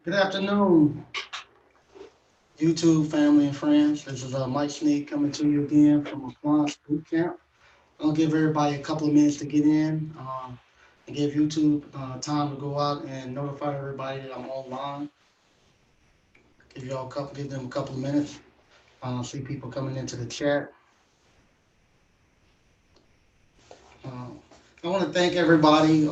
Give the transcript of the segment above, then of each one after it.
Good afternoon, YouTube family and friends. This is Mike Sneak coming to you again from Appliance Boot Camp. I'll give everybody a couple of minutes to get in and give YouTube time to go out and notify everybody that I'm online. Give them a couple of minutes. See people coming into the chat. Uh, I want to thank everybody.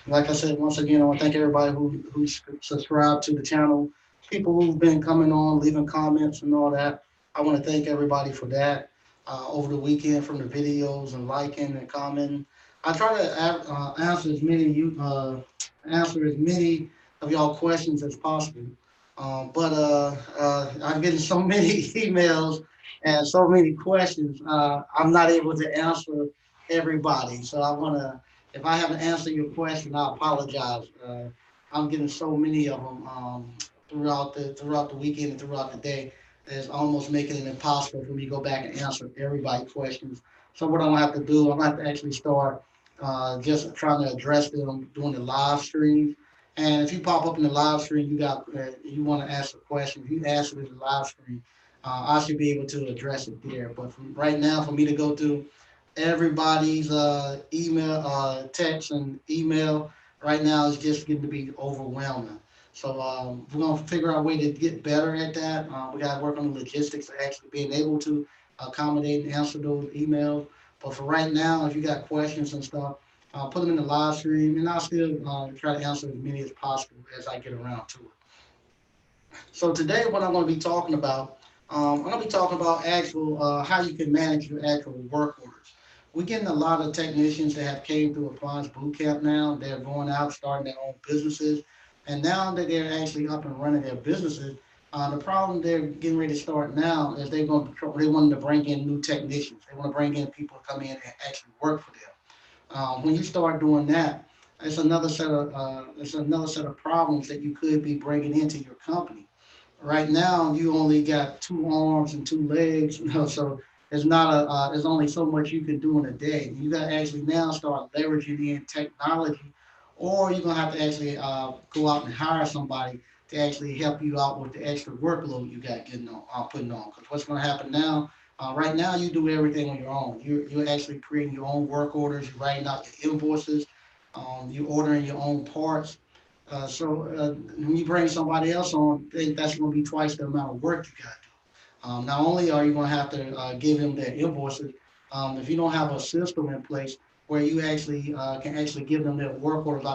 Like I said, once again, I want to thank everybody who subscribed to the channel. People who've been coming on, leaving comments and all that. I want to thank everybody for that. Over the weekend, from the videos and liking and commenting, I try to answer as many of y'all questions as possible. But I'm getting so many emails and so many questions. I'm not able to answer everybody. So if I haven't answered your question, I apologize. I'm getting so many of them throughout the weekend and throughout the day. It's almost making it impossible for me to go back and answer everybody's questions. So what I'm gonna have to do, I'm gonna have to actually start just trying to address them during the live streams. And if you pop up in the live stream, you want to ask a question. If you ask it in the live stream, I should be able to address it there. But right now, for me to go through everybody's email, text, and email right now is just getting to be overwhelming. So we're gonna figure out a way to get better at that. We gotta work on the logistics of actually being able to accommodate and answer those emails. But for right now, if you got questions and stuff, put them in the live stream, and I'll still try to answer as many as possible as I get around to it. So today, what I'm going to be talking about, I'm going to be talking about actual how you can manage your actual work orders. We're getting a lot of technicians that have came through Appliance Boot Camp now. They're going out, starting their own businesses, and now that they're actually up and running their businesses, the problem they're getting ready to start now is they want to bring in new technicians. They want to bring in people to come in and actually work for them. When you start doing that, it's another set of problems that you could be bringing into your company. Right now, you only got two arms and two legs, so there's only so much you can do in a day. You got to actually now start leveraging in technology, or you're gonna have to actually go out and hire somebody to actually help you out with the extra workload you got getting on putting on. Because what's gonna happen now? Right now, you do everything on your own. You're actually creating your own work orders. You're writing out your invoices. You're ordering your own parts. So when you bring somebody else on, that's going to be twice the amount of work you got to do. Not only are you going to have to give them their invoices, if you don't have a system in place where you actually can actually give them their work orders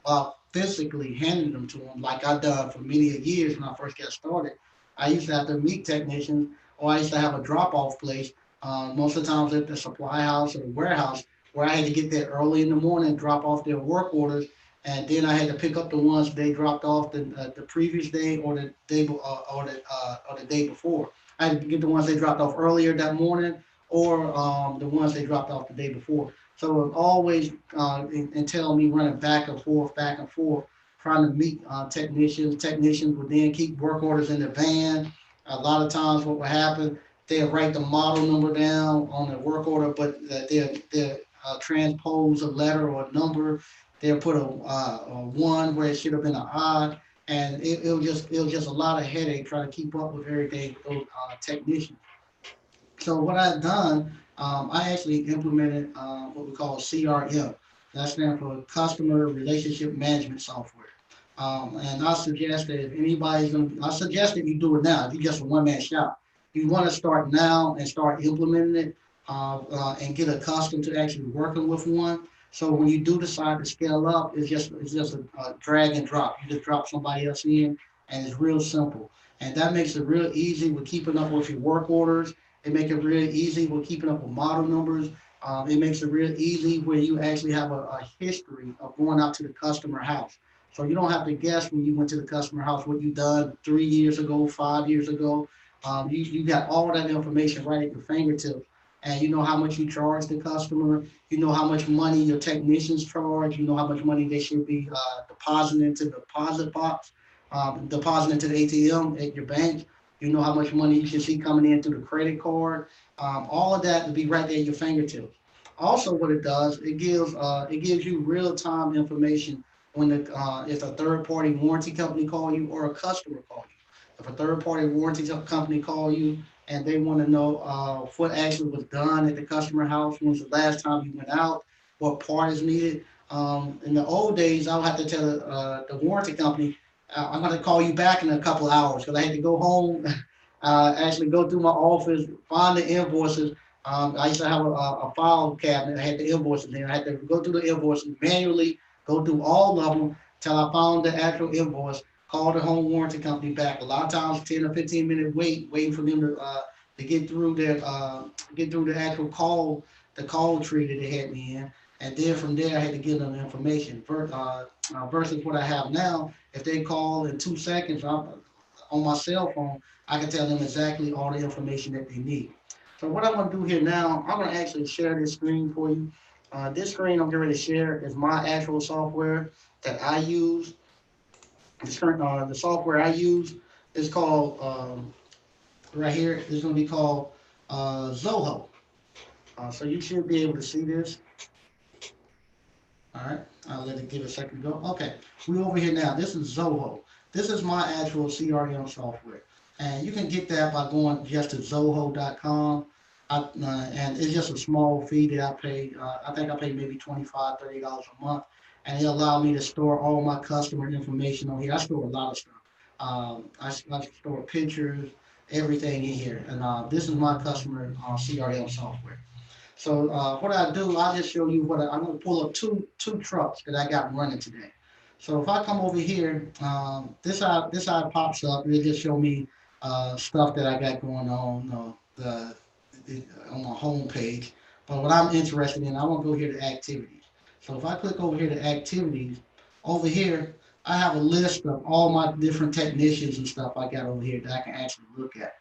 out physically handing them to them, like I've done for many years when I first got started. I used to have to meet technicians, or I used to have a drop-off place. Most of the times at the supply house or the warehouse, where I had to get there early in the morning, drop off their work orders, and then I had to pick up the ones they dropped off the previous day or the day before. I had to get the ones they dropped off earlier that morning, or the ones they dropped off the day before. So it always entailed me running back and forth, trying to meet technicians. Technicians would then keep work orders in the van. A lot of times, what would happen, they'll write the model number down on the work order, but they'll transpose a letter or a number. They'll put a one where it should have been an I, and it was just a lot of headache trying to keep up with everything with those technicians. So what I've done, I actually implemented what we call CRM. That stands for Customer Relationship Management Software. And I suggest that you do it now. If you're just a one-man shop, you want to start now and start implementing it and get accustomed to actually working with one. So when you do decide to scale up, it's just a drag and drop. You just drop somebody else in, and it's real simple. And that makes it real easy with keeping up with your work orders. It makes it real easy with keeping up with model numbers. It makes it real easy where you actually have a history of going out to the customer house. So you don't have to guess when you went to the customer house what you done 3 years ago, 5 years ago. You got all that information right at your fingertips. And you know how much you charge the customer. You know how much money your technicians charge. You know how much money they should be depositing into the deposit box, depositing into the ATM at your bank. You know how much money you should see coming in through the credit card. All of that will be right there at your fingertips. Also, what it does, it gives you real time information when if a third party warranty company call you or a customer call you. If a third party warranty company call you and they want to know what actually was done at the customer house, when's the last time you went out, what part is needed. In the old days, I would have to tell the warranty company, I'm going to call you back in a couple of hours because I had to go home, actually go through my office, find the invoices. I used to have a file cabinet. I had the invoices in. I had to go through the invoices manually, go through all of them till I found the actual invoice. Call the home warranty company back. A lot of times, 10 or 15 minute waiting for them to get through the actual the call tree that they had me in, and then from there I had to give them the information. Versus what I have now, if they call in 2 seconds on my cell phone, I can tell them exactly all the information that they need. So what I'm going to do here now, I'm going to actually share this screen for you. This screen I'm getting ready to share is my actual software that I use. The software I use is called, right here, is going to be called Zoho. So you should be able to see this. All right, I'll let it give a second to go. Okay, we're over here now. This is Zoho. This is my actual CRM software. And you can get that by going just to zoho.com. And it's just a small fee that I pay. I think I pay maybe $25, $30 a month. And it allows me to store all my customer information on here. I store a lot of stuff. I store pictures, everything in here. And this is my customer CRM software. So what I do, I'll just show you I'm going to pull up two trucks that I got running today. So if I come over here, this how it pops up. It just show me stuff that I got going on on my home page. But what I'm interested in, I want to go here to activities. So if I click over here to activities, over here I have a list of all my different technicians and stuff I got over here that I can actually look at.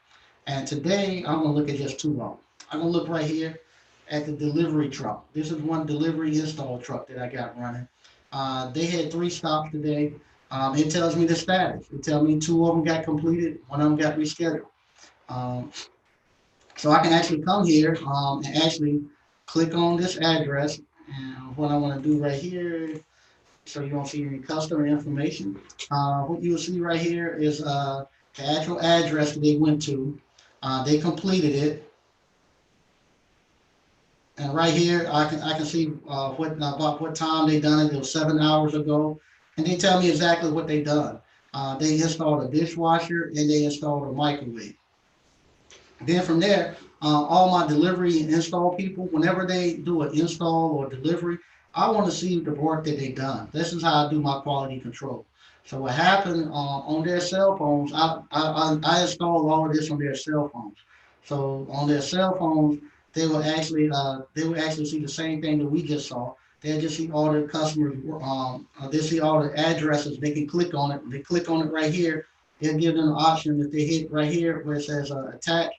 And today I'm gonna look at just two of them. I'm gonna look right here at the delivery truck. This is one delivery install truck that I got running. They had 3 stops today. It tells me the status. It tells me two of them got completed, one of them got rescheduled. Um, so I can actually come here and actually click on this address. And what I want to do right here, so you don't see any customer information. What you will see right here is the actual address that they went to. They completed it, and right here I can see what about what time they done it. It was 7 hours ago, and they tell me exactly what they done. They installed a dishwasher and they installed a microwave. Then from there, all my delivery and install people, whenever they do an install or delivery, I want to see the work that they done. This is how I do my quality control. So what happened on their cell phones, I installed all of this on their cell phones. So on their cell phones, they will actually see the same thing that we just saw. They'll just see all the customers. They see all the addresses. They can click on it. They click on it right here. It'll give them an option if they hit right here where it says attach.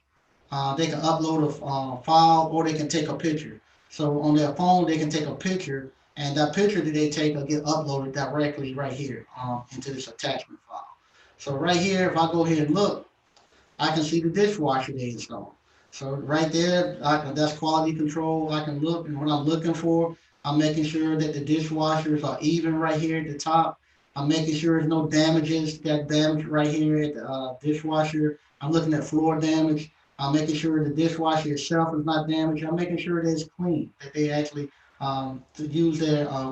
They can upload a file or they can take a picture. So on their phone, they can take a picture, and that picture that they take will get uploaded directly right here into this attachment file. So right here, if I go here and look, I can see the dishwasher they installed. So right there, that's quality control. I can look, and what I'm looking for, I'm making sure that the dishwashers are even right here at the top. I'm making sure there's no damages. Got damage right here at the dishwasher. I'm looking at floor damage. I'm making sure the dishwasher itself is not damaged. I'm making sure that it's clean. That they actually to use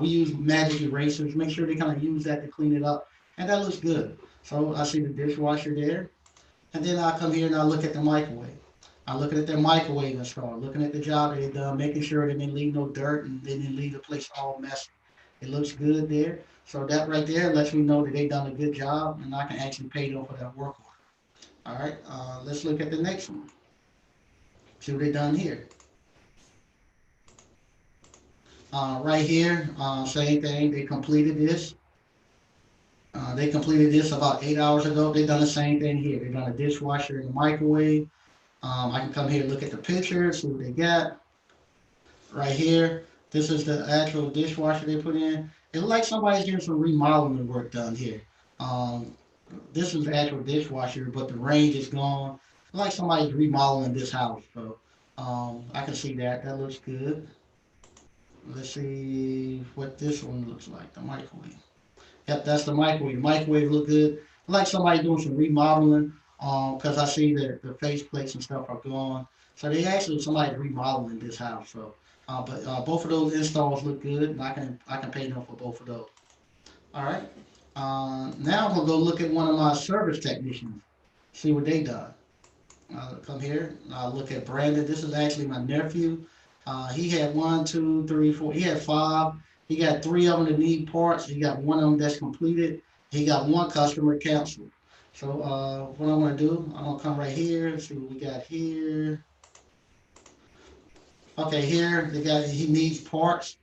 we use magic erasers. Make sure they kind of use that to clean it up, and that looks good. So I see the dishwasher there. And then I come here and I look at the microwave. I'm looking at their microwave install, looking at the job that they done, making sure they didn't leave no dirt and they didn't leave the place all messy. It looks good there. So that right there lets me know that they done a good job and I can actually pay them for that work order. All right, let's look at the next one. See what they done here. Right here, same thing. They completed this about 8 hours ago. They done the same thing here. They done a dishwasher in the microwave. I can come here and look at the picture, see what they got right here. This is the actual dishwasher they put in. It looks like somebody's getting some remodeling work done here. Um, this is the actual dishwasher, but the range is gone. It's like somebody's remodeling this house. So I can see that. That looks good. Let's see what this one looks like, the microwave. Yep, that's the microwave. Microwave look good. Like somebody doing some remodeling, because I see that the faceplates and stuff are gone. So they actually somebody remodeling this house. So, but both of those installs look good, and I can pay them for both of those. All right. Now I'm gonna go look at one of my service technicians, see what they done. Come here. Look at Brandon. This is actually my nephew. He had one, two, three, four. He had five. He got three of them that need parts. He got one of them that's completed. He got one customer canceled. So what I'm gonna do? I'm gonna come right here and see what we got here. Okay, here the guy he needs parts.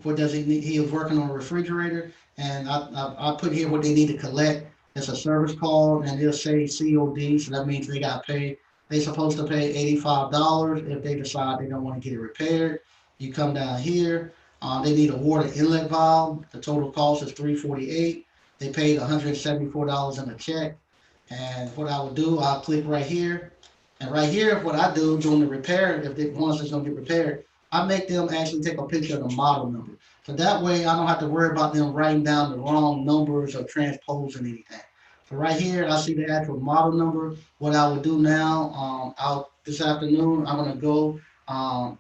What does he need? He is working on a refrigerator, and I put here what they need to collect. It's a service call, and they'll say COD, so that means they got paid. They supposed to pay $85 if they decide they don't want to get it repaired. You come down here. They need a water inlet valve. The total cost is $348. They paid $174 in a check. And what I would do, I'll click right here. And right here, what I do during the repair, if they once it's gonna get repaired, I make them actually take a picture of the model number. So that way I don't have to worry about them writing down the wrong numbers or transposing anything. So right here, I see the actual model number. What I would do now, out this afternoon, I'm gonna go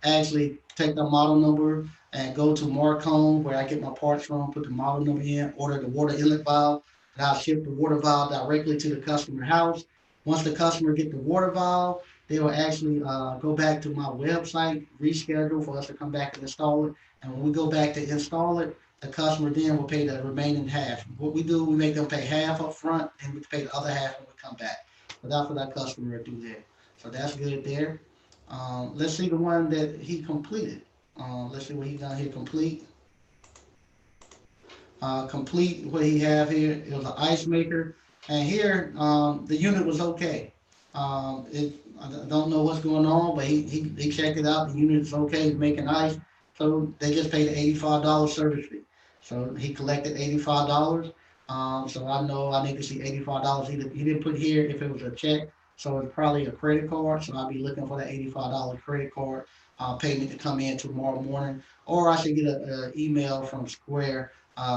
actually take the model number and go to Marcone where I get my parts from, put the model number in, order the water inlet valve, and I'll ship the water valve directly to the customer house. Once the customer get the water valve, they will actually go back to my website, reschedule for us to come back and install it. And when we go back to install it, the customer then will pay the remaining half. What we do, we make them pay half up front, and we pay the other half when we come back. So that's what that customer will do there. So that's good there. Let's see the one that he completed. Let's see what he done here. Complete what he have here. It was an ice maker, and here the unit was okay. I don't know what's going on, but he checked it out. The unit is okay. It's making ice, so they just paid an $85 service fee. So he collected $85. So I know I need to see $85. He didn't put here if it was a check, so it's probably a credit card. So I'll be looking for that $85 credit card payment to come in tomorrow morning, or I should get an email from Square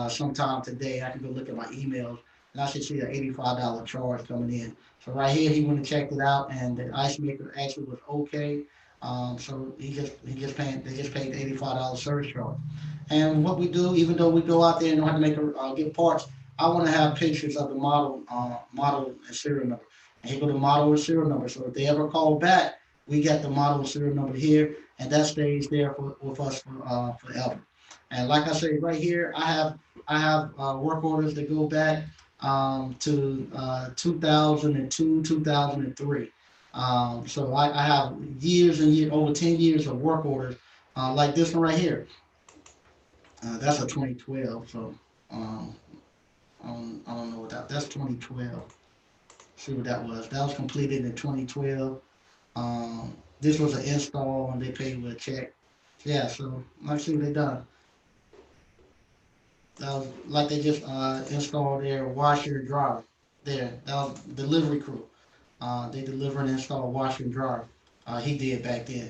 sometime today. I can go look at my emails, and I should see an $85 charge coming in. So right here, he went and checked it out, and the ice maker actually was okay. So they just paid the $85 service charge. And what we do, even though we go out there and don't have to make get parts, I want to have pictures of the model and serial number. And here go the model and serial number. So if they ever call back, we get the model and serial number here, and that stays there with us forever. And like I say, right here, I have work orders that go back to 2002, 2003. So I have years and years, over 10 years of work orders, like this one right here. That's a 2012. So um, I don't know what that's 2012. See what that was. That was completed in 2012. This was an install and they paid with a check. Yeah, so let's see what they done. Like they just installed their washer and dryer there. That was delivery crew. They deliver and install washer and dryer. He did back then.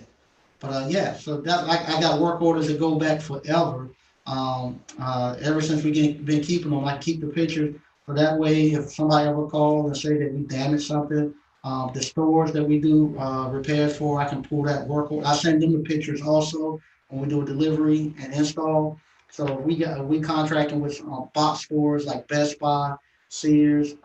But yeah, so that like I got work orders that go back forever. Ever since been keeping them, I keep the pictures so that way if somebody ever calls and say that we damaged something, the stores that we do repairs for, I can pull that work order. I send them the pictures also when we do a delivery and install. So we contracting with box stores like Best Buy, Sears.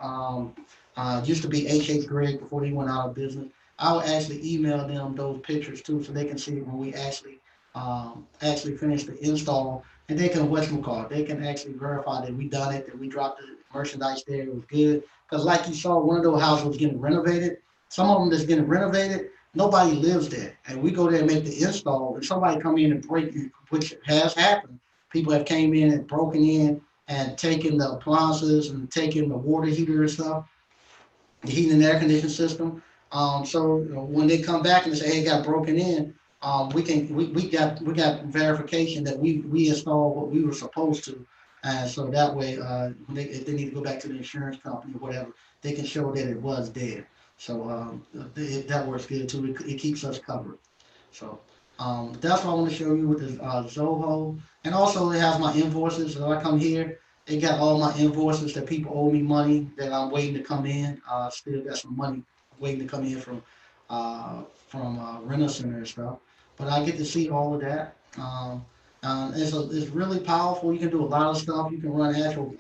Used to be H Gregg before they went out of business. I will actually email them those pictures too, so they can see when we actually finish the install, and they can what's call. They can actually verify that we done it, that we dropped the merchandise there, it was good. Because like you saw, one of those houses was getting renovated. Some of them that's getting renovated, nobody lives there, and we go there and make the install, and somebody come in and break it, which has happened. People have came in and broken in and taken the appliances and taken the water heater and stuff, the heating and air conditioning system. So you know, when they come back and they say, "Hey, it got broken in," we got verification that we installed what we were supposed to, and so that way, if they need to go back to the insurance company or whatever, they can show that it was there. So that works good too. It keeps us covered. So. That's what I want to show you with this Zoho. And also it has my invoices. So I come here, it got all my invoices that people owe me money that I'm waiting to come in. Still got some money waiting to come in from rental center and stuff. But I get to see all of that. It's really powerful. You can do a lot of stuff. You can run actual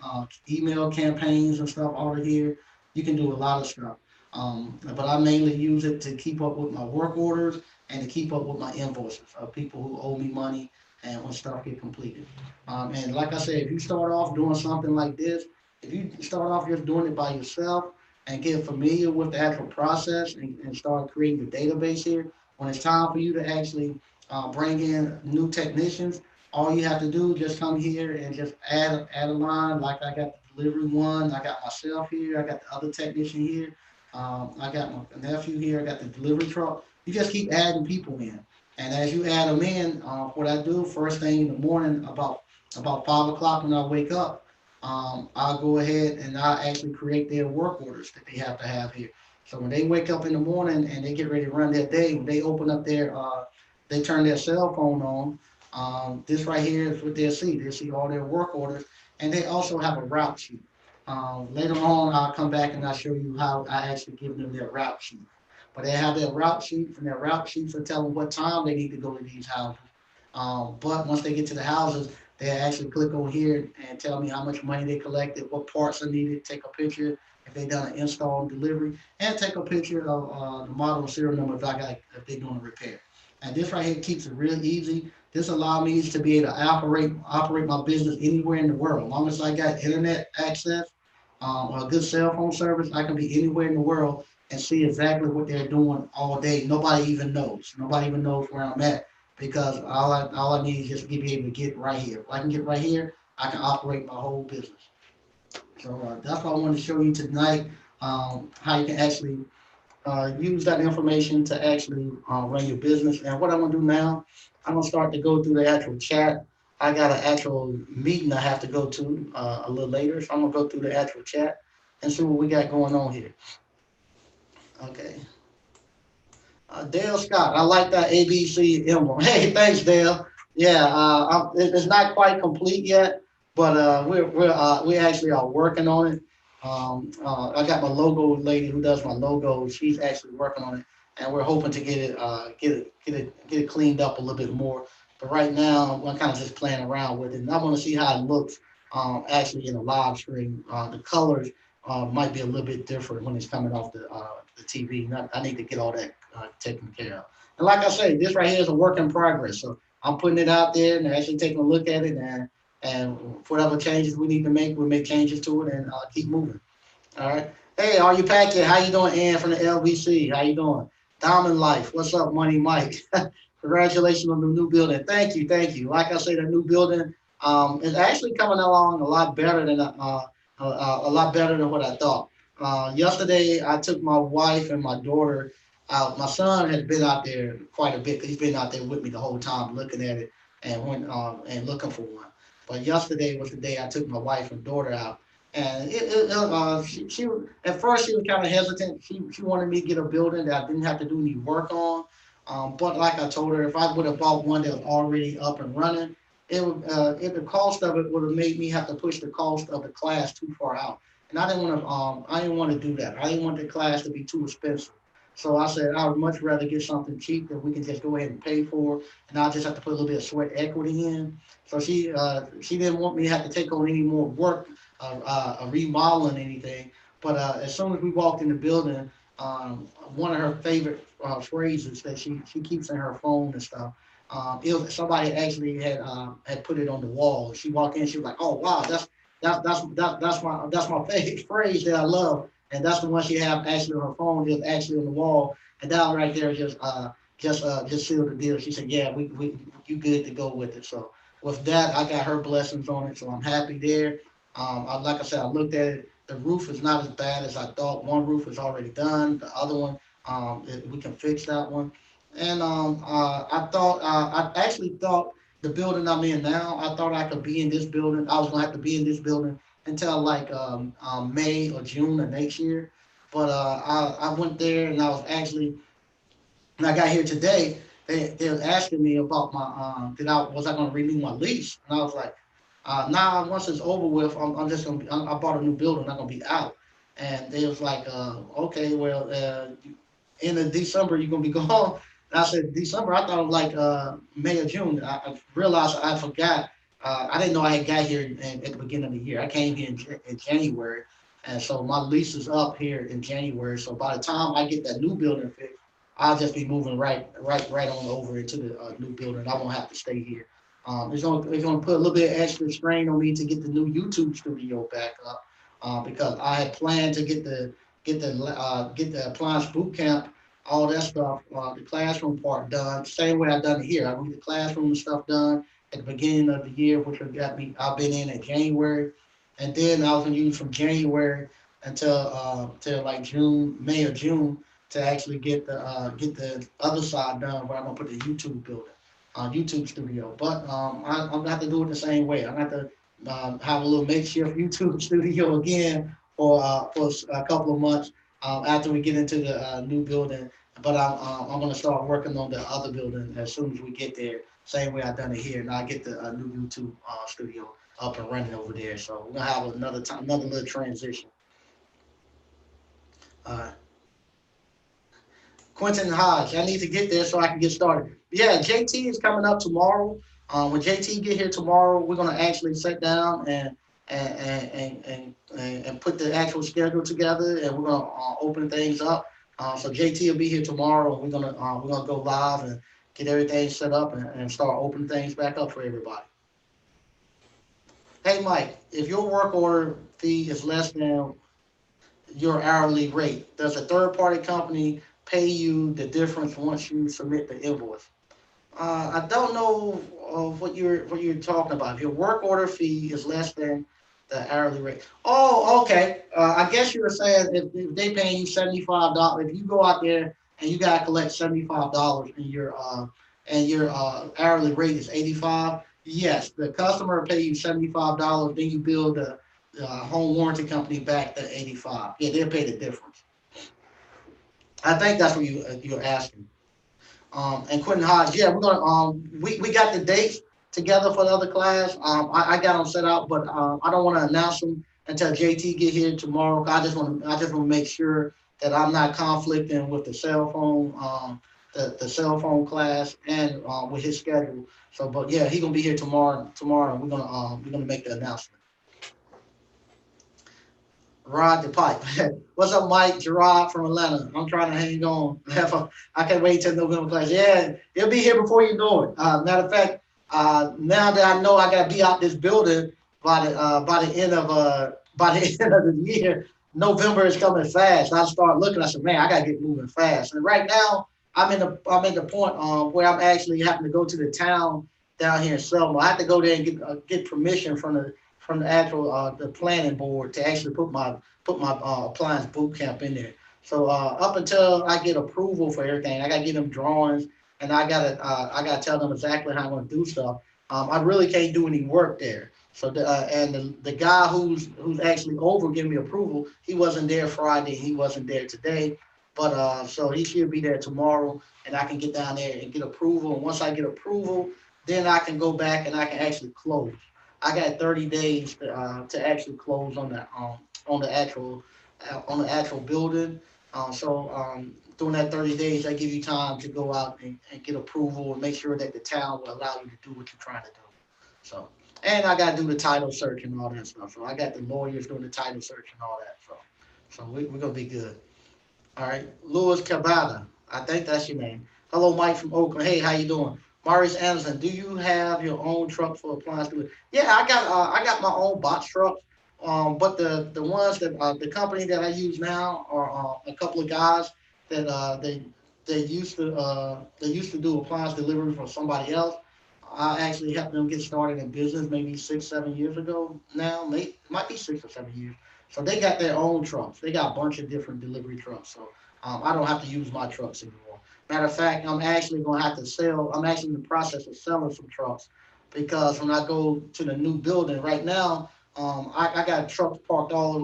email campaigns and stuff out of here. You can do a lot of stuff. But I mainly use it to keep up with my work orders and to keep up with my invoices of people who owe me money and when stuff get completed. And like I said, if you start off doing something like this, if you start off just doing it by yourself and get familiar with the actual process and start creating the database here, when it's time for you to actually bring in new technicians, all you have to do is just come here and just add a line. Like I got the delivery one, I got myself here, I got the other technician here, I got my nephew here, I got the delivery truck. You just keep adding people in, and as you add them in, what I do first thing in the morning about 5 o'clock when I wake up, I'll go ahead and I actually create their work orders that they have to have here. So when they wake up in the morning and they get ready to run their day, when they open up they turn their cell phone on. This right here is what they'll see. They'll see all their work orders, and they also have a route sheet. Later on, I'll come back and I'll show you how I actually give them their route sheet. But they have their route sheets, and their route sheets will tell them what time they need to go to these houses. But once they get to the houses, they actually click over here and tell me how much money they collected, what parts are needed, take a picture if they done an install and delivery, and take a picture of the model and serial number if they're doing a repair. And this right here keeps it real easy. This allows me to be able to operate my business anywhere in the world. As long as I got internet access or a good cell phone service, I can be anywhere in the world and see exactly what they're doing all day. Nobody even knows. Nobody even knows where I'm at because all I need is just to be able to get right here. If I can get right here, I can operate my whole business. So that's what I wanted to show you tonight. How you can actually use that information to actually run your business. And what I'm gonna do now, I'm gonna start to go through the actual chat. I got an actual meeting I have to go to a little later, so I'm gonna go through the actual chat and see what we got going on here. Okay. Dale Scott, I like that ABC emblem. Hey, thanks, Dale. Yeah, it's not quite complete yet, but we actually are working on it. I got my logo lady who does my logo. She's actually working on it, and we're hoping to get it cleaned up a little bit more. But right now, I'm kind of just playing around with it, and I want to see how it looks actually in a live stream. The colors might be a little bit different when it's coming off the TV. I need to get all that taken care of. And like I say, this right here is a work in progress. So I'm putting it out there and actually taking a look at it and whatever changes we need to make, we'll make changes to it and keep moving. All right. Hey, are you Patrick? How you doing, Ann from the LBC? How you doing? Diamond Life. What's up, Money Mike? Congratulations on the new building. Thank you, thank you. Like I say, the new building is actually coming along a lot better than what I thought. Yesterday, I took my wife and my daughter out. My son has been out there quite a bit. He's been out there with me the whole time, looking at it and looking for one. But yesterday was the day I took my wife and daughter out, and she at first she was kind of hesitant. She wanted me to get a building that I didn't have to do any work on. But like I told her, if I would have bought one that was already up and running, the cost of it would have made me have to push the cost of the class too far out. And I didn't want to do that. I didn't want the class to be too expensive. So I said I would much rather get something cheap that we can just go ahead and pay for, and I'll just have to put a little bit of sweat equity in. So she didn't want me to have to take on any more work, remodeling anything. But as soon as we walked in the building, one of her favorite phrases that she keeps in her phone and stuff. Somebody actually had put it on the wall. She walked in, she was like, "Oh wow, that's my favorite phrase that I love," and that's the one she have actually on her phone. Is actually on the wall, and that right there just sealed the deal. She said, "Yeah, we you good to go with it." So with that, I got her blessings on it, so I'm happy there. Like I said, I looked at it. The roof is not as bad as I thought. One roof is already done. The other one, we can fix that one. And I actually thought the building I'm in now, I thought I could be in this building. I was gonna have to be in this building until like May or June of next year. But I went there and I got here today they was asking me about my did I was I going to renew my lease, and I was like, nah. Once it's over with, I'm just gonna be. I bought a new building. I'm gonna be out. And they was like, okay, well, end of December you're gonna be gone. And I said December. I thought it was like May or June. I realized I forgot. I didn't know I had got here at the beginning of the year. I came here in January, and so my lease is up here in January. So by the time I get that new building fixed, I'll just be moving right on over into the new building. I won't have to stay here. It's gonna put a little bit extra strain on me to get the new YouTube studio back up, because I had planned to get the appliance boot camp, all that stuff, the classroom part done. Same way I've done it here. I want the classroom stuff done at the beginning of the year, which have got me. I've been in January, and then I was gonna use from January until like June, May or June, to actually get the other side done where I'm gonna put the YouTube building, YouTube studio. But I'm gonna have to do it the same way. I'm gonna have to have a little makeshift YouTube studio again for a couple of months after we get into the new building. But I'm gonna start working on the other building as soon as we get there. Same way I done it here, and I get the new YouTube studio up and running over there. So we're gonna have another time, another little transition. Uh, Quentin Hodge. I need to get there so I can get started. Yeah, JT is coming up tomorrow. When JT get here tomorrow, we're gonna actually sit down and put the actual schedule together, and we're gonna open things up. So JT will be here tomorrow, and we're gonna go live and get everything set up and start opening things back up for everybody. Hey Mike, if your work order fee is less than your hourly rate, does a third party company pay you the difference once you submit the invoice? I don't know what you're talking about. If your work order fee is less than the hourly rate. Oh, okay. I guess you were saying if they paying you $75, if you go out there and you gotta collect $75 and your hourly rate is 85, yes, the customer will pay you $75. Then you bill the home warranty company back the 85. Yeah, they'll pay the difference. I think that's what you're asking. And Quentin Hodge. Yeah, we got the dates together for the other class. I got them set out, but I don't want to announce them until JT get here tomorrow. I just want to make sure that I'm not conflicting with the cell phone the cell phone class and with his schedule. So, but yeah, he gonna be here tomorrow, and we're gonna make the announcement. Rod the pipe. What's up, Mike? Gerard from Atlanta. I'm trying to hang on. I can't wait till November class. Yeah, it'll be here before you know it. Matter of fact, now that I know I gotta be out this building by the end of the year, November is coming fast. I start looking. I said, man, I gotta get moving fast. And right now, I'm in the point where I'm actually having to go to the town down here in Selma. I have to go there and get permission from the actual the planning board to actually put my appliance boot camp in there. So up until I get approval for everything, I gotta get them drawings, and I gotta tell them exactly how I'm gonna do stuff. I really can't do any work there. So the guy who's actually over giving me approval, he wasn't there Friday, he wasn't there today, but so he should be there tomorrow, and I can get down there and get approval. And once I get approval, then I can go back and I can actually close. I got 30 days to actually close on the actual building. So during that 30 days, I give you time to go out and get approval and make sure that the town will allow you to do what you're trying to do. So, and I got to do the title search and all that stuff. So I got the lawyers doing the title search and all that. So we're gonna be good. All right, Louis Cavada. I think that's your name. Hello, Mike from Oakland. Hey, how you doing? Maurice Anderson. Do you have your own truck for appliance delivery? Yeah, I got my own box truck. But the ones that the company that I use now are a couple of guys that they used to do appliance delivery for somebody else. I actually helped them get started in business maybe 6, 7 years ago now. Might be 6 or 7 years. So they got their own trucks. They got a bunch of different delivery trucks. So I don't have to use my trucks anymore. Matter of fact, I'm actually going to have to sell. I'm actually in the process of selling some trucks because when I go to the new building right now, I got trucks parked all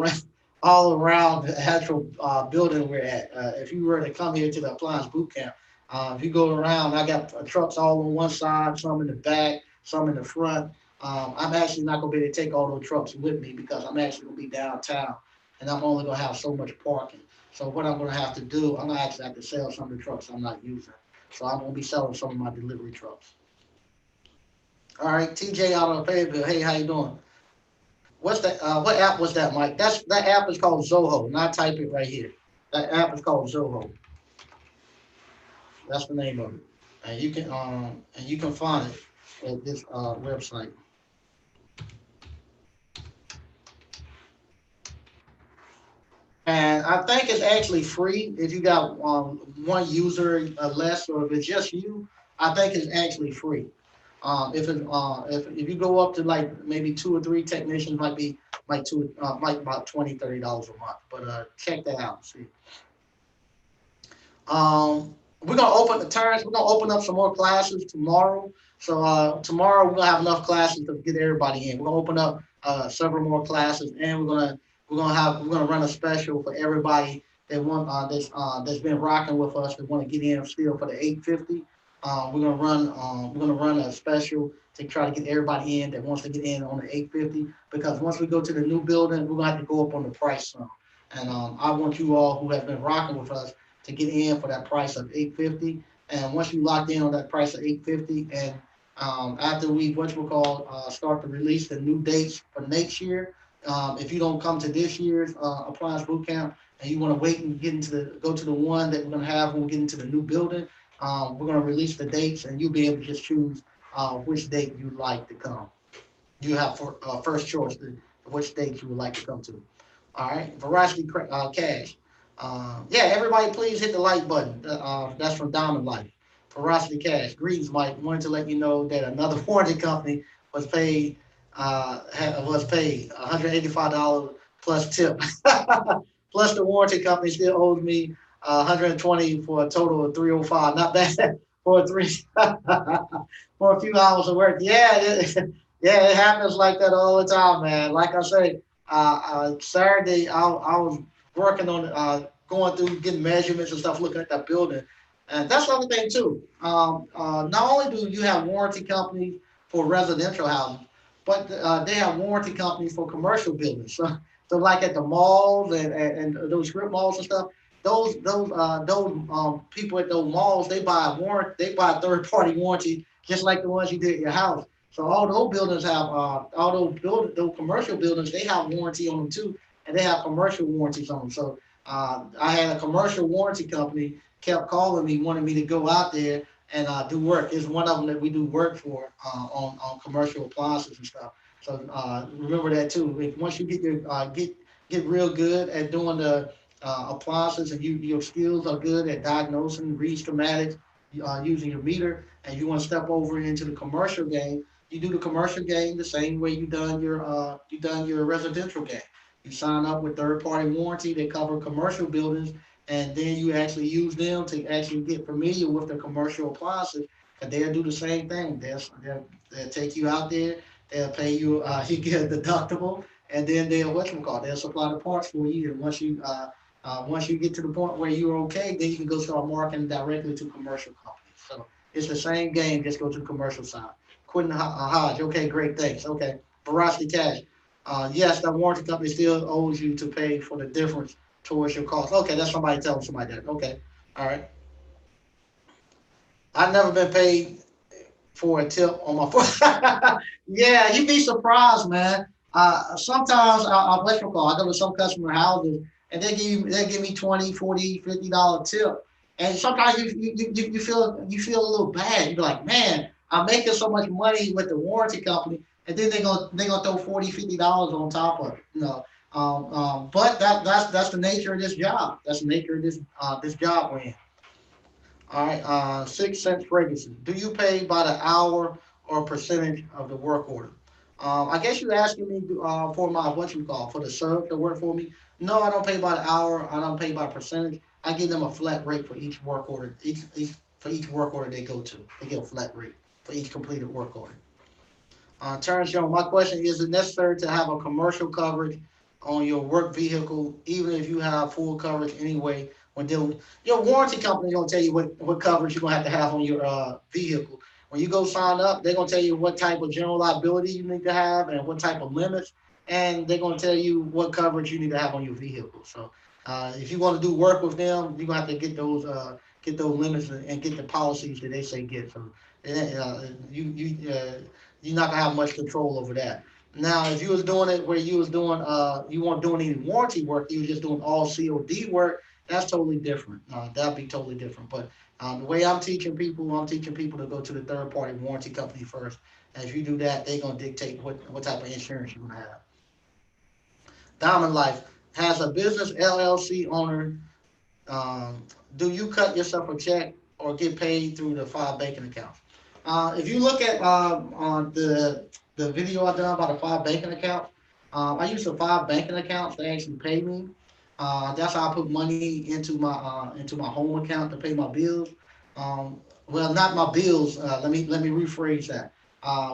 around the actual building we're at. If you were to come here to the appliance boot camp, If you go around, I got trucks all on one side, some in the back, some in the front. I'm actually not gonna be able to take all those trucks with me because I'm actually gonna be downtown, and I'm only gonna have so much parking. So what I'm gonna have to do, I'm gonna actually have to sell some of the trucks I'm not using. So I'm gonna be selling some of my delivery trucks. All right, TJ out of Fayetteville. Hey, how you doing? What's that? What app was that, Mike? That app is called Zoho. Not type it right here. That app is called Zoho. That's the name of it, and you can find it at this website. And I think it's actually free if you got one user less, or if it's just you. I think it's actually free. If you go up to like maybe two or three technicians, might be like two like about $20-$30 a month. But check that out. See. We're gonna open the turns. We're gonna open up some more classes tomorrow. So tomorrow we're gonna have enough classes to get everybody in. We're gonna open up several more classes, and we're gonna run a special for everybody that's been rocking with us that want to get in still for the 850. We're gonna run a special to try to get everybody in that wants to get in on the 850, because once we go to the new building, we're gonna have to go up on the price some. And I want you all who have been rocking with us to get in for that price of 850. And once you lock in on that price of 850, and after we what we call start to release the new dates for next year, if you don't come to this year's appliance boot camp and you want to wait and get into the go to the one that we're gonna have when we get into the new building, we're gonna release the dates and you'll be able to just choose which date you'd like to come. You have first choice to which date you would like to come to. All right, Veracity Cash. Yeah, everybody, please hit the like button. That's from Diamond Life. Veracity Cash. Greetings, Mike. Wanted to let you know that another warranty company was paid $185 plus tip. Plus the warranty company still owes me 120 for a total of 305. Not bad for a three for a few hours of work. Yeah, yeah, it happens like that all the time, man. Like I say, Saturday I was working on going through getting measurements and stuff, looking at that building, and that's the other thing too. Not only do you have warranty companies for residential housing, but they have warranty companies for commercial buildings. So like at the malls and those strip malls and stuff, those people at those malls, they buy third party warranty just like the ones you did at your house. So all those buildings have those commercial buildings, they have warranty on them too, and they have commercial warranties on them. So I had a commercial warranty company kept calling me, wanting me to go out there and do work. It's one of them that we do work for on commercial appliances and stuff. So remember that too. If once you get real good at doing the appliances, and your skills are good at diagnosing, read schematics, using your meter, and you want to step over into the commercial game, you do the commercial game the same way you done your residential game. You sign up with third party warranty. They cover commercial buildings, and then you actually use them to actually get familiar with the commercial appliances. And they'll do the same thing. They'll take you out there. They'll pay you. You get a deductible, and then they'll supply the parts for you. And once you get to the point where you're okay, then you can go start marketing directly to commercial companies. So it's the same game, just go to the commercial side. Quentin Hodge, okay, great, thanks. Okay, Veracity Cash. Yes, that warranty company still owes you to pay for the difference towards your cost. Okay, that's somebody telling somebody that. Okay, all right. I've never been paid for a tip on my phone. Yeah, you'd be surprised, man. Sometimes I go to some customer houses and they give me 20, 40, $50 tip. And sometimes you feel a little bad. You be like, man, I'm making so much money with the warranty company, and then they gonna throw 40, $50 on top of it. But that's the nature of this job. That's the nature of this job we're in. All right, 6 cents Ferguson. Do you pay by the hour or percentage of the work order? I guess you're asking me for my what you call for the serve to work for me. No, I don't pay by the hour. I don't pay by percentage. I give them a flat rate for each work order. For each work order they go to, they get a flat rate for each completed work order. Terrence Young, my question is it necessary to have a commercial coverage on your work vehicle, even if you have full coverage anyway? when dealing with your warranty company, gonna tell you what coverage you're gonna have on your vehicle. When you go sign up, they're gonna tell you what type of general liability you need to have and what type of limits, and they're gonna tell you what coverage you need to have on your vehicle. So if you want to do work with them, you're gonna have to get those limits and get the policies that they say get. So you're not gonna have much control over that. Now, if you was doing it where you weren't doing any warranty work, you were just doing all COD work, that's totally different. That'd be totally different. But the way I'm teaching people to go to the third party warranty company first. And if you do that, they're gonna dictate what type of insurance you're gonna have. Diamond Life has a business LLC owner. um, do you cut yourself a check or get paid through the five banking accounts? If you look at on the video I done about the five banking accounts, I use the five banking accounts to actually pay me. That's how I put money into my home account to pay my bills. Well, not my bills. Let me rephrase that.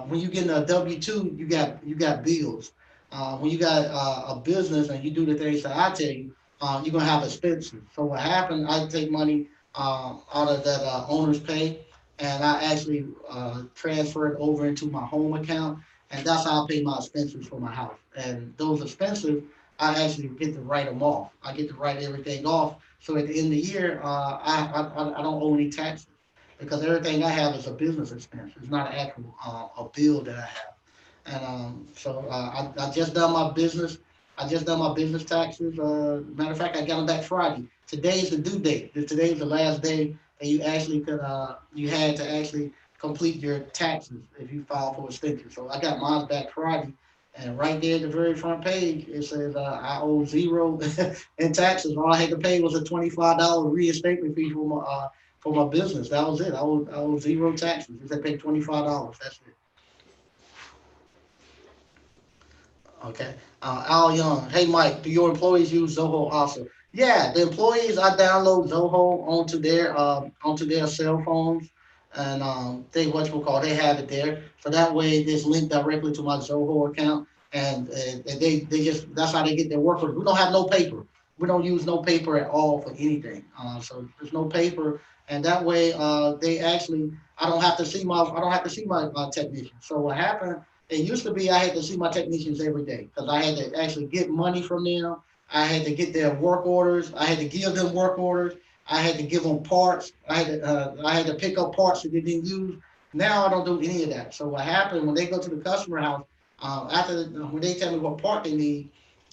When you get in a W-2, you got bills. When you got a business and you do the things that I tell you, you're gonna have expenses. So what happened? I take money out of that owner's pay, and I actually transfer it over into my home account, and that's how I pay my expenses for my house. And those expenses, I actually get to write them off. I get to write everything off. So at the end of the year, I don't owe any taxes because everything I have is a business expense. It's not an actual a bill that I have. And so I just done my business. I just done my business taxes. Matter of fact, I got them back Friday. Today is the due date. Today is the last day that you actually could. You had to actually complete your taxes if you file for extension. So I got mine back Friday, and right there at the very front page it says I owe zero in taxes. All I had to pay was a $25 reinstatement fee for my business. That was it. I owe zero taxes. Just had to pay $25. That's it. Okay. Al Young. Hey, Mike, do your employees use Zoho also? Yeah, the employees, I download Zoho onto their cell phones, and they they have it there. So that way, it's linked directly to my Zoho account, and they just that's how they get their work. We don't have no paper. We don't use no paper at all for anything. So there's no paper, and that way, they actually I don't have to see my technician. So what happened? It used to be I had to see my technicians every day because I had to actually get money from them. I had to get their work orders. I had to give them work orders. I had to give them parts. I had to pick up parts that they didn't use. Now I don't do any of that. So what happened when they go to the customer house, when they tell me what part they need,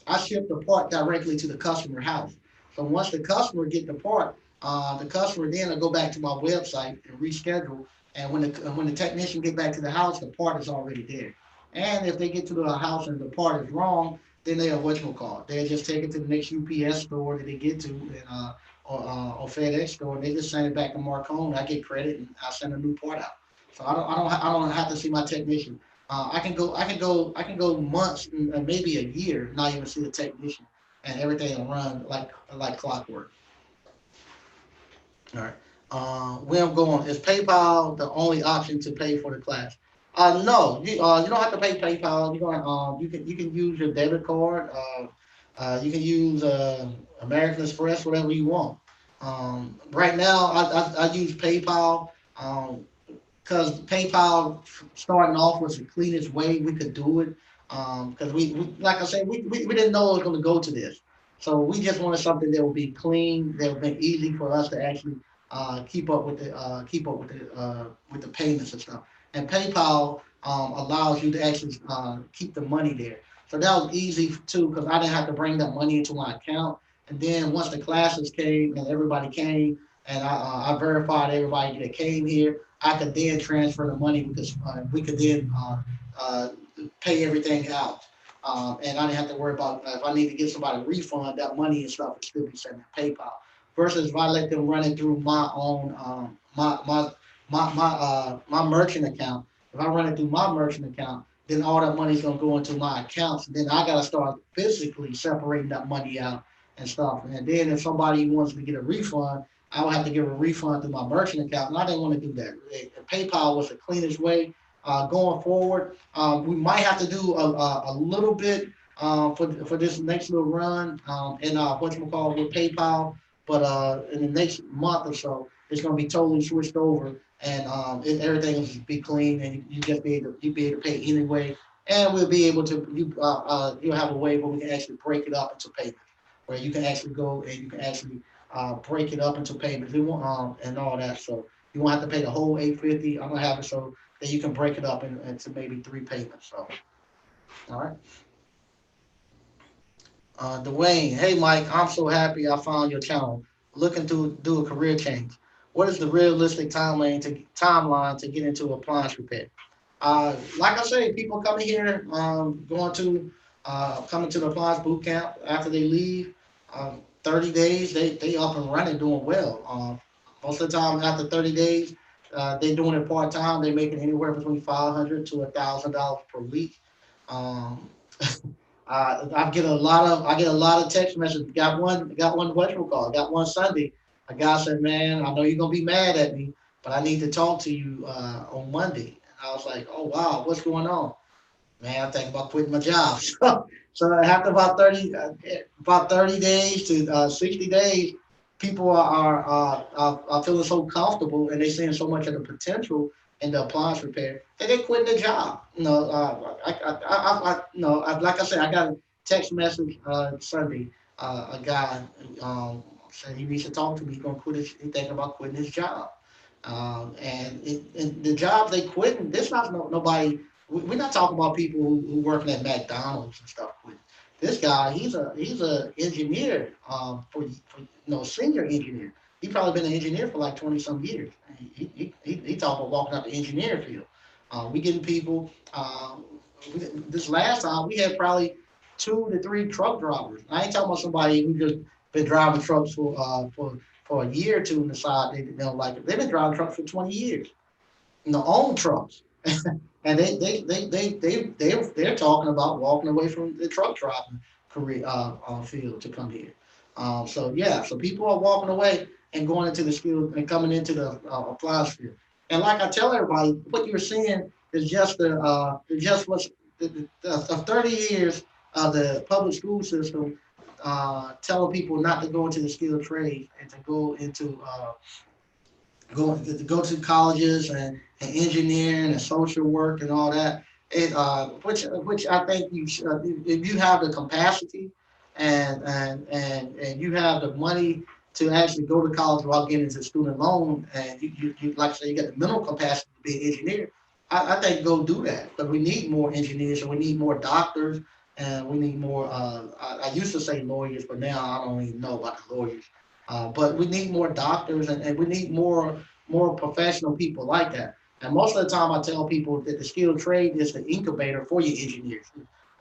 I ship the part directly to the customer house. So once the customer get the part, the customer then will go back to my website and reschedule. And when the technician get back to the house, the part is already there. And if they get to the house and the part is wrong, then they'll call. They'll just take it to the next UPS store that they get to, and or FedEx store. And they just send it back to Marcone. I get credit, and I send a new part out. So I don't have to see my technician. I can go months, maybe a year, not even see the technician, and everything will run like clockwork. All right. Where I'm going is PayPal the only option to pay for the class? No, you don't have to pay PayPal. You can use your debit card. You can use American Express, whatever you want. Right now, I use PayPal. Because PayPal starting off was the cleanest way we could do it. Because we, like I said, we didn't know it was going to go to this. So we just wanted something that would be clean, that would be easy for us to actually keep up with the payments and stuff. And PayPal allows you to actually keep the money there. So that was easy too, because I didn't have to bring that money into my account. And then once the classes came and everybody came, and I verified everybody that came here, I could then transfer the money because we could then pay everything out. And I didn't have to worry about if I need to give somebody a refund, that money and stuff would still be sent to PayPal. Versus if I let them run it through my own my merchant account. If I run it through my merchant account, then all that money's gonna go into my accounts. And then I gotta start physically separating that money out and stuff. And then if somebody wants to get a refund, I would have to give a refund through my merchant account, and I didn't want to do that. PayPal was the cleanest way. Going forward, we might have to do a little bit for this next little run, and what you call with PayPal. but in the next month or so, it's going to be totally switched over, and everything will be clean, and you just be able to pay anyway, and we'll be able to you'll have a way where we can actually break it up into payments, where you can actually go and you can actually break it up into payments. We want and all that, so you won't have to pay the whole 850. I'm gonna have it so that you can break it up into maybe three payments. So, all right. Dwayne, hey Mike, I'm so happy I found your channel. Looking to do a career change. What is the realistic timeline to get into appliance repair? Like I say, people coming here, coming to the appliance boot camp after they leave, 30 days, they up and running, doing well. Most of the time, after 30 days, they doing it part time. They making anywhere between $500 to $1,000 per week. Um, I get a lot of text messages. Got one virtual call. Got one Sunday. A guy said, "Man, I know you're gonna be mad at me, but I need to talk to you on Monday." And I was like, "Oh wow, what's going on?" Man, I'm thinking about quitting my job. So after about 30 days to 60 days, people are feeling so comfortable and they seeing so much of the potential in the appliance repair that they quit the job. Like I said, I got a text message Sunday. A guy said he needs to talk to me. He's gonna quit. He's thinking about quitting his job. And the jobs they quitting, there's not nobody. We're not talking about people who working at McDonald's and stuff quitting. This guy, he's a engineer, senior engineer. He probably been an engineer for like 20 some years. He talking about walking out the engineering field. We getting people. This last time we had probably 2 to 3 truck drivers. I ain't talking about somebody who just been driving trucks for a year or two on the side. They don't like it. They've been driving trucks for 20 years. Own trucks. And they're talking about walking away from the truck driving career field to come here. So yeah, so people are walking away and going into the skill and coming into the appliance field. And like I tell everybody, what you're seeing is just what's the 30 years of the public school system telling people not to go into the skilled trade and to go to colleges and engineering and social work and all that. Which I think you should, if you have the capacity and you have the money to actually go to college without getting into student loan, and you like I say you got the mental capacity to be an engineer. I think go do that. But we need more engineers and we need more doctors and we need more. I used to say lawyers, but now I don't even know about the lawyers. But we need more doctors and we need more professional people like that. And most of the time, I tell people that the skilled trade is the incubator for your engineers.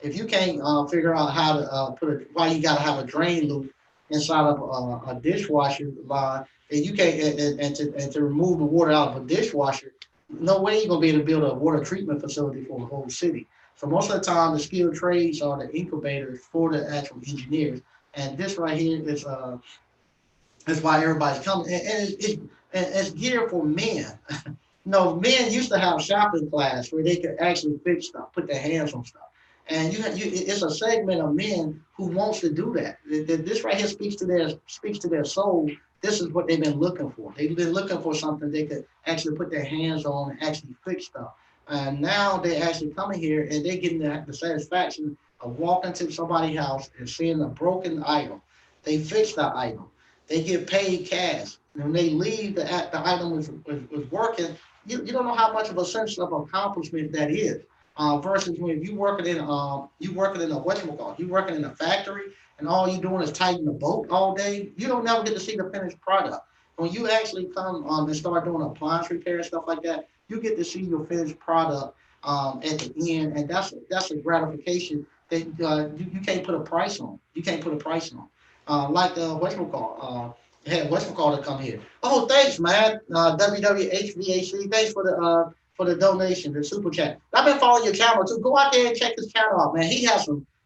If you can't figure out how to why you got to have a drain loop inside of a dishwasher line, and you can't and to remove the water out of a dishwasher, no way you're gonna be able to build a water treatment facility for the whole city. So most of the time, the skilled trades are the incubators for the actual engineers. And this right here is that's why everybody's coming, and it's geared for men. Men used to have shopping class where they could actually fix stuff, put their hands on stuff, and it's a segment of men who wants to do that. This right here speaks to their soul. This is what they've been looking for. They've been looking for something they could actually put their hands on and actually fix stuff. And now they're actually coming here and they're getting the satisfaction of walking to somebody's house and seeing a broken item. They fix that item. They get paid cash. When they leave, the item was working. You don't know how much of a sense of accomplishment that is. Versus when you working in a whatchamacallit, you working in a factory and all you doing is tighten the boat all day. You don't never get to see the finished product. When you actually come and start doing appliance repair and stuff like that, you get to see your finished product at the end, and that's a gratification that you can't put a price on. You can't put a price on. Like whatchamacallit, had whatchamacallit to come here. Oh, thanks, man. WWHVAC. Thanks for the donation, the super chat. I've been following your channel too. Go out there and check his channel out, man.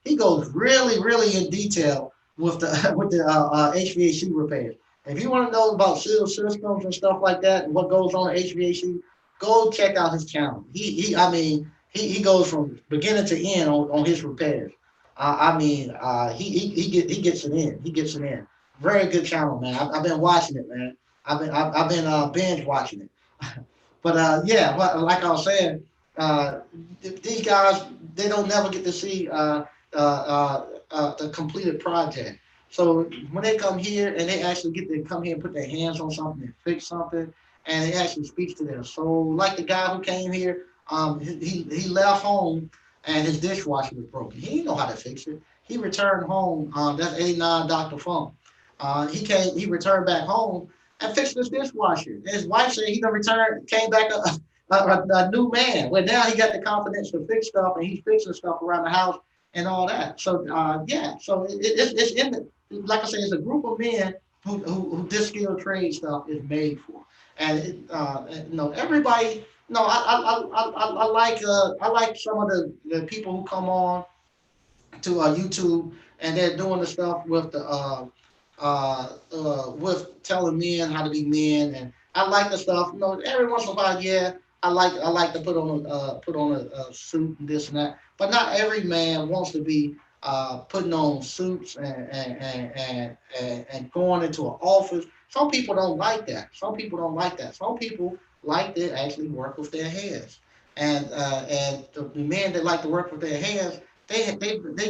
He goes really, really in detail with the with the HVAC repairs. If you want to know about sealed systems and stuff like that and what goes on in HVAC, go check out his channel. I mean, he goes from beginning to end on his repairs. He gets it in. He gets it in. Very good channel, man. I've been watching it, man. I've been binge watching it. But yeah, like I was saying, uh, these guys they don't never get to see the completed project. So when they come here and they actually get to come here and put their hands on something and fix something, and it actually speaks to their soul. Like the guy who came here, he left home and his dishwasher was broken. He didn't know how to fix it. He returned home. That's 89 Dr. Funk. He returned back home and fixed his dishwasher. And his wife said he done returned, came back a new man. Well, now he got the confidence to fix stuff, and he's fixing stuff around the house and all that. So yeah, so it's in the, like I said, it's a group of men who this skilled trade stuff is made for, and everybody. No, I like some of the people who come on to YouTube, and they're doing the stuff with telling men how to be men, and I like the stuff. Every once in a while, yeah, I like to put on a suit and this and that, but not every man wants to be putting on suits and going into an office. Some people don't like that. Some people don't like that. Some people like to actually work with their hands, and the men that like to work with their hands they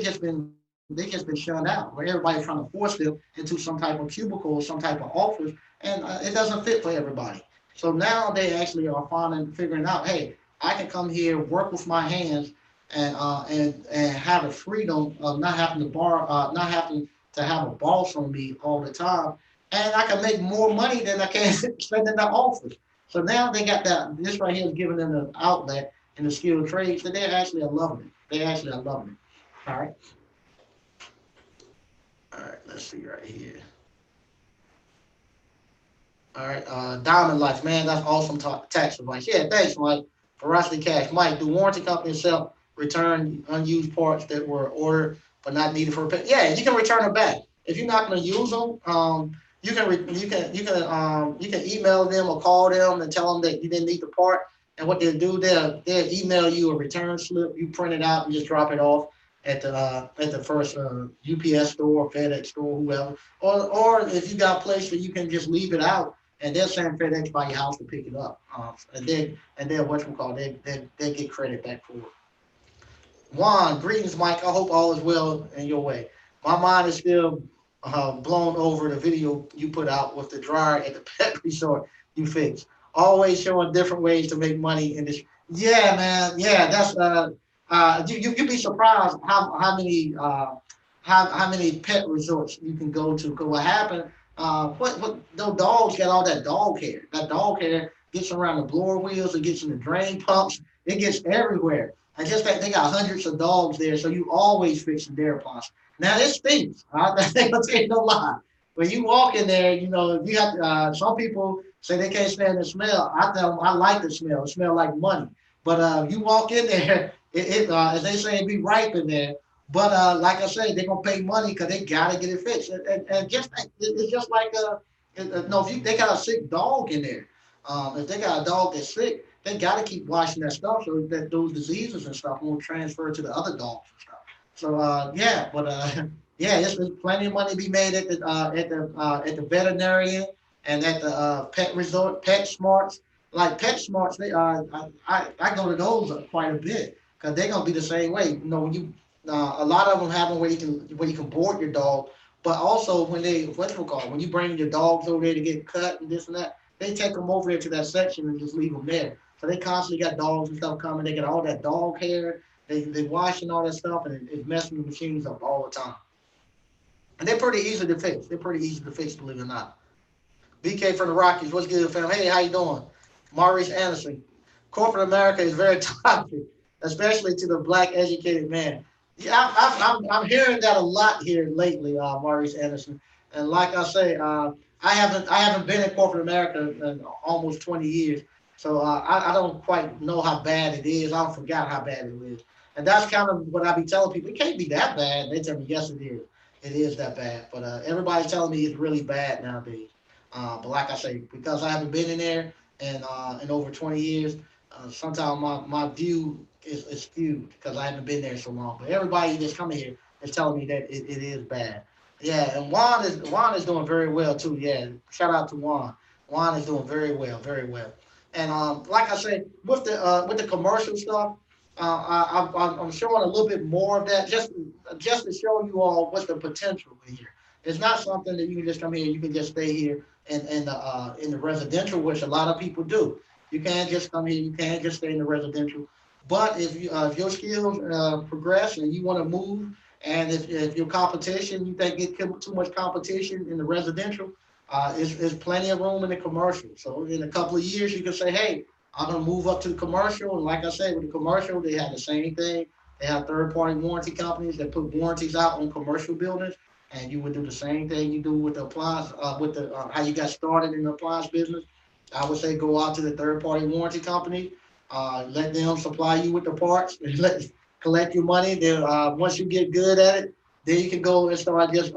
just been shunned out, where everybody's trying to force them into some type of cubicle or some type of office, and it doesn't fit for everybody. So now they actually are figuring out, hey, I can come here, work with my hands, and have the freedom of not having to have a boss on me all the time, and I can make more money than I can spend in the office. So now they got that. This right here is giving them an outlet in the skilled trades that they actually are loving it. They actually are loving it. All right. All right, let's see right here. All right, Diamond Life, man, that's awesome tax advice. Yeah, thanks, Mike. Veracity Cash, Mike, do warranty companies sell return unused parts that were ordered but not needed for repair? Yeah, you can return them back if you're not going to use them. You can email them or call them and tell them that you didn't need the part. And what they'll do, they'll email you a return slip. You print it out and just drop it off at the first UPS store, FedEx store, whoever. Or if you got a place where you can just leave it out and they'll send FedEx by your house to pick it up. And then what you call they get credit back for it. Juan, greetings, Mike. I hope all is well in your way. My mind is still blown over the video you put out with the dryer at the pet resort you fixed. Always showing different ways to make money in this. Yeah, man. Yeah, that's you'd be surprised how many pet resorts you can go to. Cause what happened? What those dogs got all that dog hair. That dog hair gets around the blower wheels. It gets in the drain pumps. It gets everywhere. And just that they got hundreds of dogs there, so you always fixing their pumps. Now it stinks. I ain't gonna tell you no lie. When you walk in there, you have some people say they can't stand the smell. I tell them I like the smell. It smells like money. But you walk in there, as they say, it be ripe in there. But like I say, they're gonna pay money because they gotta get it fixed. And it's just like no, if they got a sick dog in there, if they got a dog that's sick, they gotta keep washing that stuff so that those diseases and stuff won't transfer to the other dogs and stuff. So yeah, but yeah, there's plenty of money to be made at the veterinarian and at the pet resort, Pet Smarts. Like Pet Smarts, I go to those quite a bit because they're gonna be the same way. When you a lot of them have them where you can board your dog, but also when they what's it called when you bring your dogs over there to get cut and this and that, they take them over there to that section and just leave them there. So they constantly got dogs and stuff coming. They get all that dog hair. They washing all that stuff and it's messing the machines up all the time. And they're pretty easy to fix. They're pretty easy to fix, believe it or not. BK from the Rockies, what's good, fam? Hey, how you doing? Maurice Anderson. Corporate America is very toxic, especially to the black educated man. Yeah, I'm hearing that a lot here lately, Maurice Anderson. And like I say, I haven't been in corporate America in almost 20 years, so I don't quite know how bad it is. I forgot how bad it is, and that's kind of what I be telling people. It can't be that bad. They tell me yes, it is. It is that bad, but everybody's telling me it's really bad nowadays. But like I say, because I haven't been in there in over 20 years, sometimes my view is skewed because I haven't been there so long. But everybody that's coming here is telling me that it is bad. Yeah, and Juan is doing very well too. Yeah, shout out to Juan. Juan is doing very well, very well. And like I said, with the commercial stuff, I'm showing a little bit more of that just to show you all what's the potential in here. It's not something that you can just come here. You can just stay here in the residential, which a lot of people do. You can't just come here. You can't just stay in the residential. But if your skills progress and you want to move, and if your competition, you think it too much competition in the residential, there's plenty of room in the commercial. So in a couple of years, you can say, hey, I'm gonna move up to the commercial. And like I said, with the commercial, they have the same thing. They have third-party warranty companies that put warranties out on commercial buildings, and you would do the same thing you do with the appliance, with the how you got started in the appliance business. I would say go out to the third-party warranty company, let them supply you with the parts, and collect your money. Then once you get good at it, then you can go and start just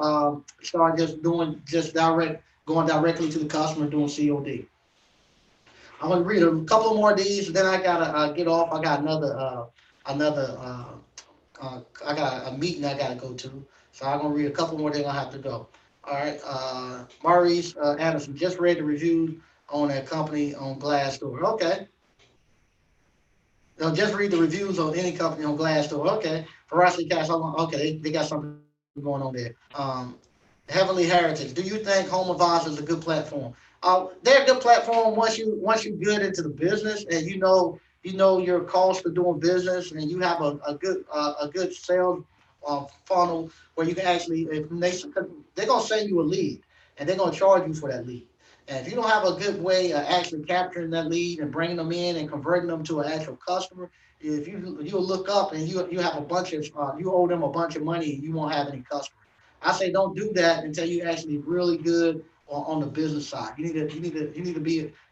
doing just direct going directly to the customer doing COD. I'm gonna read a couple more of these, and then I gotta get off. I got another I got a meeting I gotta go to, so I'm gonna read a couple more. Then I have to go. All right, Maurice Anderson just read the reviews on a company on Glassdoor. Okay, they'll just read the reviews on any company on Glassdoor. Okay, Veracity Cash. Okay, they got something going on there. Heavenly Heritage. Do you think Home Advisor is a good platform? They're a good platform once you get into the business and you know your cost of doing business and you have a good sales funnel where you can actually if they're gonna send you a lead and they're gonna charge you for that lead. And if you don't have a good way of actually capturing that lead and bringing them in and converting them to an actual customer, if you look up and you have a bunch of you owe them a bunch of money and you won't have any customers. I say don't do that until you actually really good on the business side. You need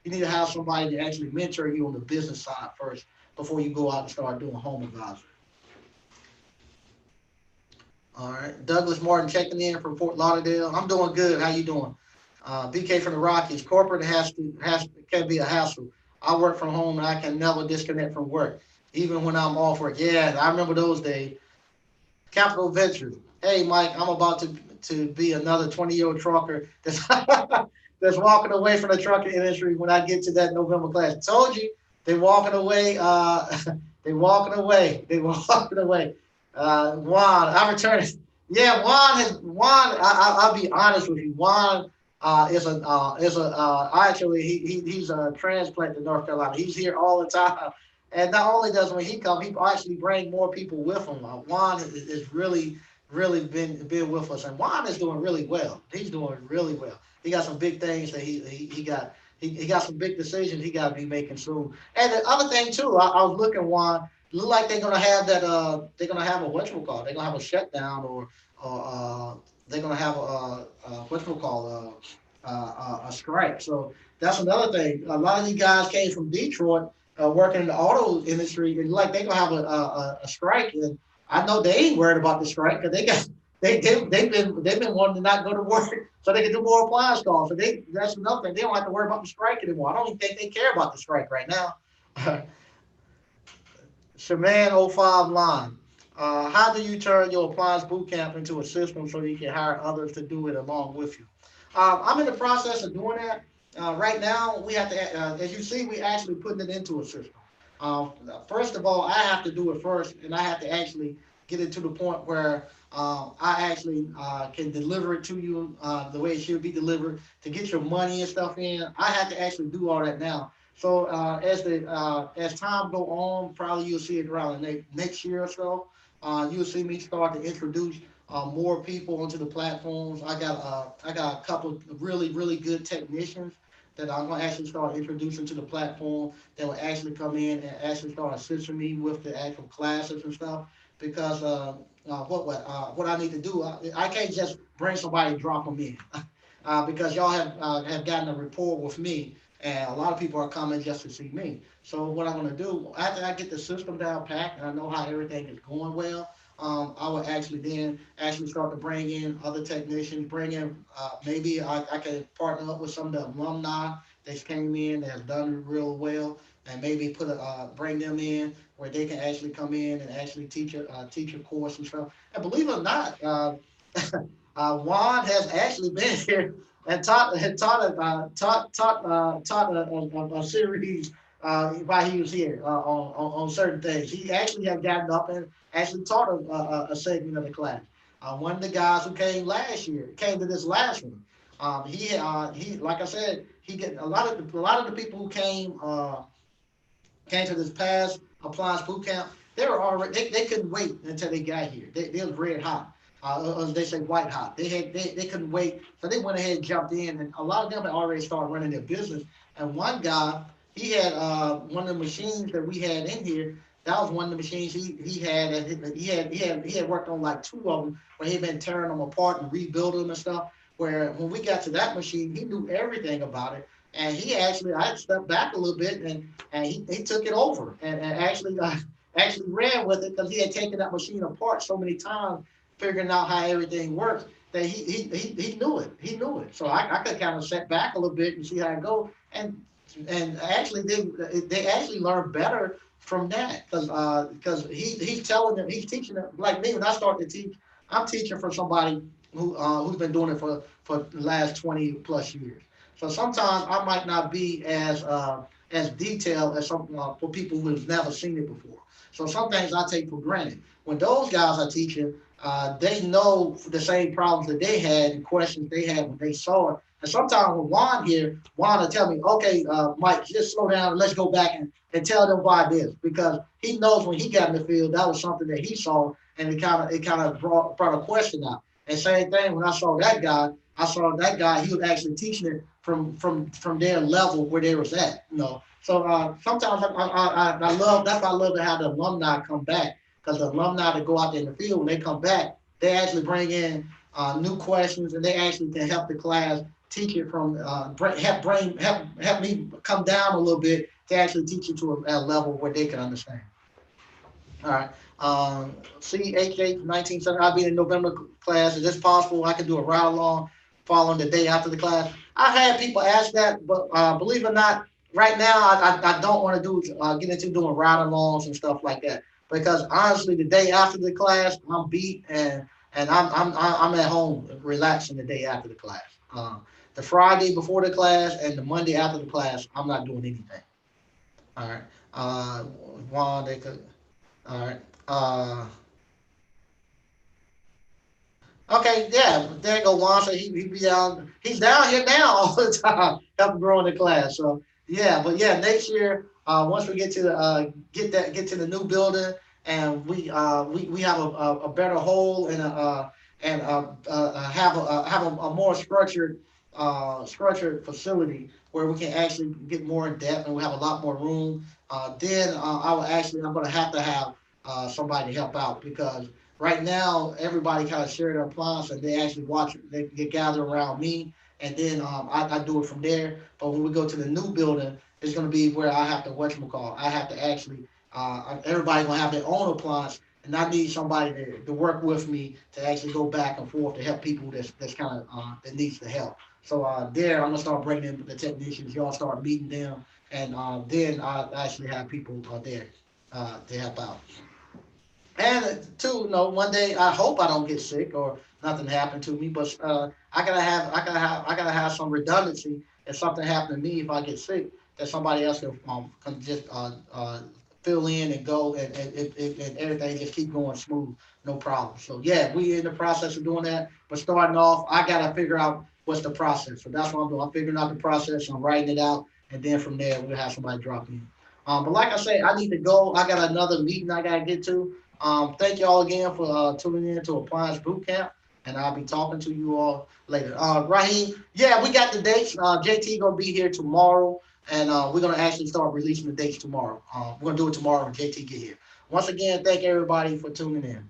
to have somebody to actually mentor you on the business side first before you go out and start doing home advisory. All right, Douglas Martin checking in from Fort Lauderdale. I'm doing good. How you doing? BK from the Rockies. Corporate has can be a hassle. I work from home and I can never disconnect from work, even when I'm off work. Yeah, I remember those days. Capital Ventures. Hey, Mike, I'm about to be another 20-year-old trucker that's that's walking away from the trucking industry when I get to that November class. Told you they walking away. They walking away. They walking away. Juan, I returned. Yeah, Juan. I'll be honest with you. Juan is a actually he's a transplant to North Carolina. He's here all the time. And not only does when he come, he actually bring more people with him. Juan is really been with us, and Juan is doing really well. He's doing really well. He got some big things that he got. He got some big decisions he got to be making soon. And the other thing too, I was looking Juan. Look like they're gonna have that. They're gonna have a what you call. They're gonna have a shutdown or they're gonna have a what you call a strike. So that's another thing. A lot of these guys came from Detroit working in the auto industry, and like they gonna have a strike. And I know they ain't worried about the strike because they've been wanting to not go to work so they can do more appliance calls. So that's another thing. They don't have to worry about the strike anymore. I don't even think they care about the strike right now. Shaman '05 line. How do you turn your appliance boot camp into a system so you can hire others to do it along with you? I'm in the process of doing that. Right now, we have to, as you see, we actually putting it into a system. First of all, I have to do it first, and I have to actually get it to the point where I actually can deliver it to you the way it should be delivered to get your money and stuff in. I have to actually do all that now. So as time go on, probably you'll see it around the next year or so. You'll see me start to introduce more people onto the platforms. I got a couple of really good technicians that I'm gonna actually start introducing to the platform that will actually come in and actually start assisting me with the actual classes and stuff. Because what I need to do, I can't just bring somebody and drop them in. Because y'all have gotten a rapport with me, and a lot of people are coming just to see me. So what I'm gonna do after I get the system down packed and I know how everything is going well, I will actually then actually start to bring in other technicians, bring in maybe I can partner up with some of the alumni that came in that have done it real well, and maybe bring them in where they can actually come in and actually teach a course and stuff. And believe it or not, Juan has actually been here and taught a series while he was here on certain things. He actually had gotten up and actually taught a segment of the class. One of the guys who came last year came to this last one. He like I said, he get a lot of the people who came to this past appliance boot camp, they were already they couldn't wait until they got here. They was red hot. As they say, white hot. They couldn't wait, so they went ahead and jumped in, and a lot of them had already started running their business. And one guy, he had one of the machines that we had in here. That was one of the machines he had. He had worked on like two of them, where he'd been tearing them apart and rebuilding them and stuff. Where when we got to that machine, he knew everything about it, and he actually I stepped back a little bit, and he took it over and actually actually ran with it because he had taken that machine apart so many times, figuring out how everything works that he knew it. He knew it. So I could kind of set back a little bit and see how it go. And actually they actually learn better from that because he's telling them, he's teaching them, like me when I start to teach, I'm teaching for somebody who's been doing it for the last 20 plus years. So sometimes I might not be as detailed as some for people who've never seen it before. So some things I take for granted. When those guys are teaching, they know the same problems that they had and questions they had when they saw it. And sometimes when Juan here, Juan will tell me, okay, Mike, just slow down and let's go back and tell them why this. Because he knows when he got in the field, that was something that he saw and it kind of brought a question out. And same thing when I saw that guy, he was actually teaching it from their level where they was at, you know. So sometimes I love that's why I love to have the alumni come back because the alumni that go out there in the field when they come back, they actually bring in new questions and they actually can help the class teach it from help me come down a little bit to actually teach it to a level where they can understand. All right. CHH 1970. I'll be in November class. Is this possible? I can do a ride along following the day after the class. I've had people ask that, but believe it or not, right now I don't want to get into doing ride alongs and stuff like that because honestly, the day after the class, I'm beat and I'm at home relaxing the day after the class. The Friday before the class and the Monday after the class, I'm not doing anything. All right. Uh, Juan, they could. All right. Okay, yeah, there you go, Juan. So he be down. He's down here now all the time, helping grow in the class. So yeah, but yeah, next year, once we get to the get to the new building, and we have a better hole and have a more structured facility where we can actually get more in depth and we have a lot more room. Then I'm going to have somebody to help out because right now everybody kind of share their appliance and they actually watch it. They gather around me and then I do it from there. But when we go to the new building, it's going to be where I have to whatchamacall. I have to actually everybody gonna have their own appliance, and I need somebody to work with me to actually go back and forth to help people that's kind of that needs the help. So there, I'm gonna start bringing in the technicians. Y'all start meeting them, and then I actually have people there to help out. And two, one day I hope I don't get sick or nothing happened to me, but I gotta have some redundancy if something happened to me if I get sick, that somebody else can just fill in and go and everything just keep going smooth, no problem. So yeah, we in the process of doing that, but starting off, I gotta figure out what's the process. So that's what I'm doing. I'm figuring out the process. I'm writing it out, and then from there we'll have somebody drop in. But like I say, I need to go. I got another meeting I gotta get to. Thank you all again for tuning in to Appliance Boot Camp, and I'll be talking to you all later. Raheem, yeah, we got the dates. JT gonna be here tomorrow, and we're gonna actually start releasing the dates tomorrow. We're gonna do it tomorrow when JT get here. Once again, thank everybody for tuning in.